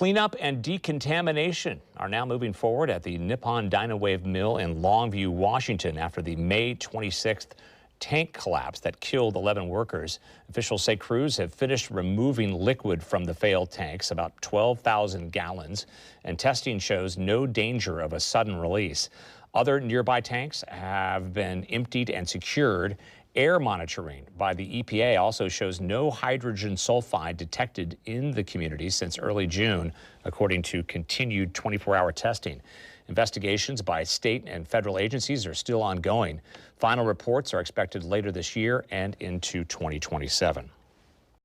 Cleanup and decontamination are now moving forward at the Nippon Dynawave Mill in Longview, Washington, after the May 26th tank collapse that killed 11 workers. Officials say crews have finished removing liquid from the failed tanks, about 12,000 gallons, and testing shows no danger of a sudden release. Other nearby tanks have been emptied and secured. Air monitoring by the EPA also shows no hydrogen sulfide detected in the community since early June, according to continued 24-hour testing. Investigations by state and federal agencies are still ongoing. Final reports are expected later this year and into 2027.